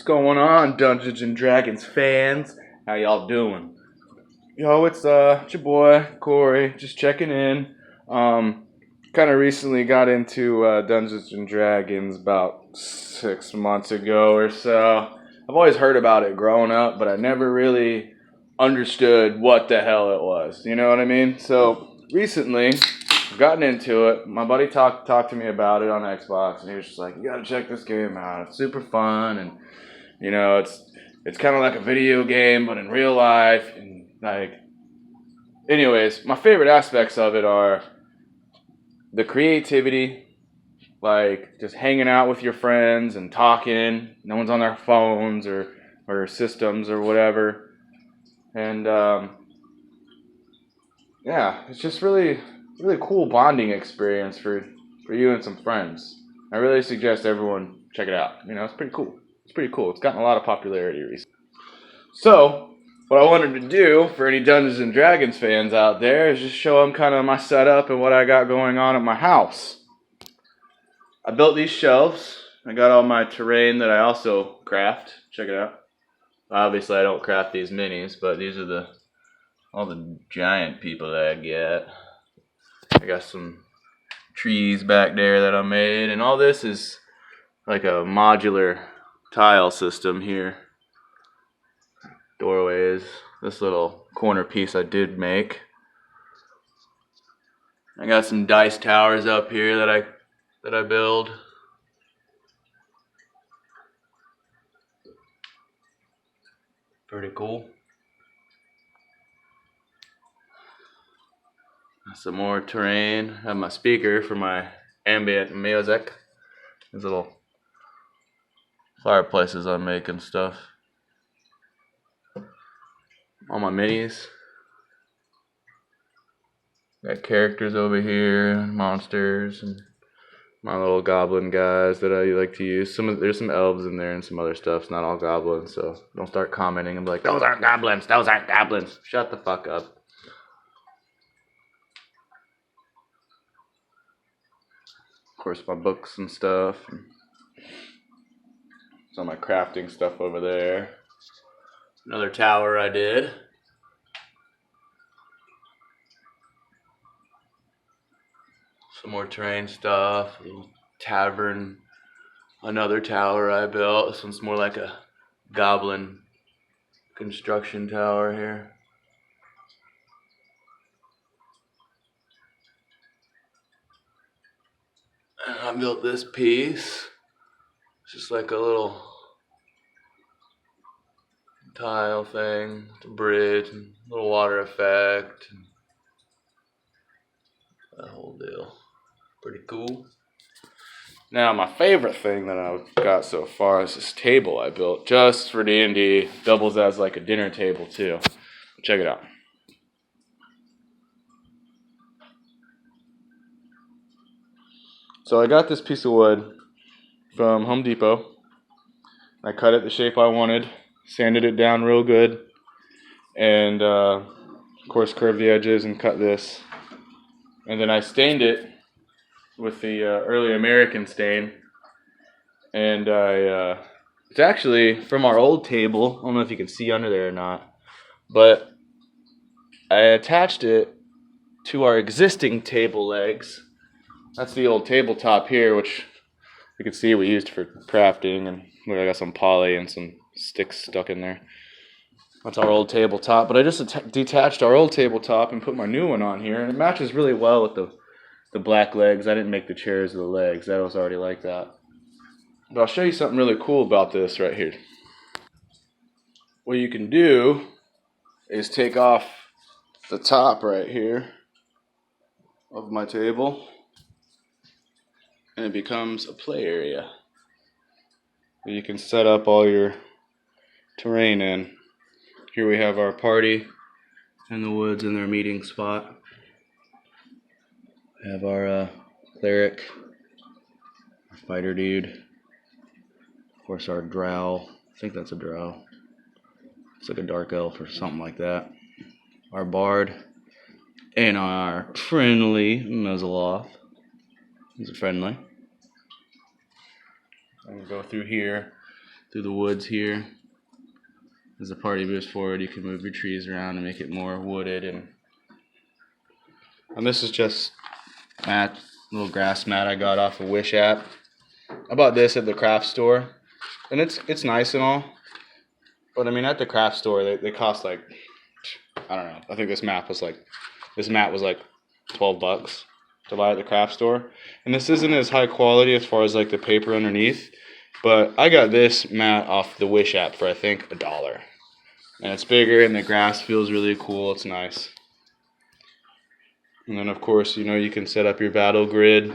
going on, Dungeons and Dragons fans? How y'all doing? Yo, it's your boy Corey, just checking in. Kind of recently got into Dungeons and Dragons about 6 months ago or so. I've always heard about it growing up, but I never really understood what the hell it was. You know what I mean? So recently, I've gotten into it. My buddy talked to me about it on Xbox, and he was just like, "You gotta check this game out. It's super fun, and it's kind of like a video game, but in real life." And anyways, my favorite aspects of it are the creativity, like just hanging out with your friends and talking. No one's on their phones or systems or whatever, and yeah, it's just really cool bonding experience for you and some friends. I really suggest everyone check it out. It's pretty cool. It's gotten a lot of popularity recently. So, what I wanted to do for any Dungeons and Dragons fans out there is just show them kind of my setup and what I got going on at my house. I built these shelves. I got all my terrain that I also craft. Check it out. Obviously, I don't craft these minis, but these are all the giant people that I get. I got some trees back there that I made, and all this is like a modular tile system here. Doorways. This little corner piece I did make. I got some dice towers up here that I build. Pretty cool. Some more terrain. I have my speaker for my ambient music. These little fireplaces I make and stuff. All my minis. Got characters over here, monsters, and my little goblin guys that I like to use. There's some elves in there and some other stuff. It's not all goblins, so don't start commenting and be like, "Those aren't goblins. Those aren't goblins." Shut the fuck up. Of course, my books and stuff. Some of my crafting stuff over there. Another tower I did. Some more terrain stuff. A little tavern. Another tower I built. This one's more like a goblin construction tower here. And I built this piece. It's just like a little tile thing, a bridge, and a little water effect, and that whole deal. Pretty cool. Now, my favorite thing that I've got so far is this table I built just for D&D. Doubles as like a dinner table too. Check it out. So I got this piece of wood from Home Depot. I cut it the shape I wanted, sanded it down real good, and of course curved the edges and cut this. And then I stained it with the early American stain, and it's actually from our old table. I don't know if you can see under there or not, but I attached it to our existing table legs. That's the old tabletop here, which you can see we used for crafting, and I got some poly and some sticks stuck in there. That's our old tabletop, but I just detached our old tabletop and put my new one on here, and it matches really well with the black legs. I didn't make the chairs or the legs. That was already like that. But I'll show you something really cool about this right here. What you can do is take off the top right here of my table, and it becomes a play area. You can set up all your terrain in. Here we have our party in the woods in their meeting spot. We have our cleric, our fighter dude, of course our drow. I think that's a drow. It's like a dark elf or something like that. Our bard, and our friendly Nuzlocke. He's friendly. I'm gonna go through here. through the woods here. As the party moves forward, you can move your trees around and make it more wooded. And this is just mat, little grass mat I got off of Wish app. I bought this at the craft store, and it's nice and all. But I mean, at the craft store, they cost like, I don't know. I think this mat was like $12 to buy at the craft store. And this isn't as high quality as far as like the paper underneath, but I got this mat off the Wish app for I think $1. And it's bigger and the grass feels really cool. It's nice. And then of course, you can set up your battle grid.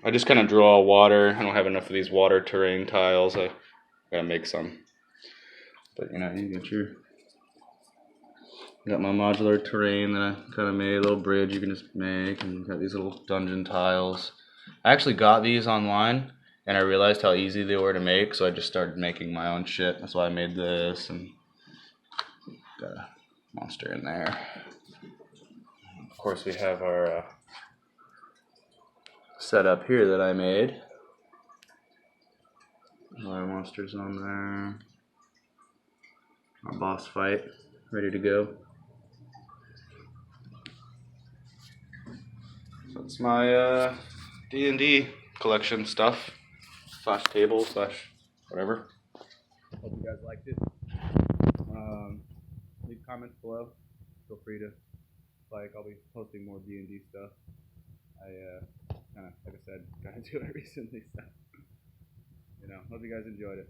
I just kind of draw water. I don't have enough of these water terrain tiles. I gotta make some. But you got my modular terrain that I kind of made, a little bridge you can just make, and got these little dungeon tiles. I actually got these online, and I realized how easy they were to make, so I just started making my own shit. That's why I made this, and got a monster in there. Of course, we have our setup here that I made. Our monsters on there. Our boss fight, ready to go. So it's my D&D collection stuff, slash table, slash whatever. Hope you guys liked it. Leave comments below. Feel free to I'll be posting more D&D stuff. I kind of, like I said, got into it recently, so hope you guys enjoyed it.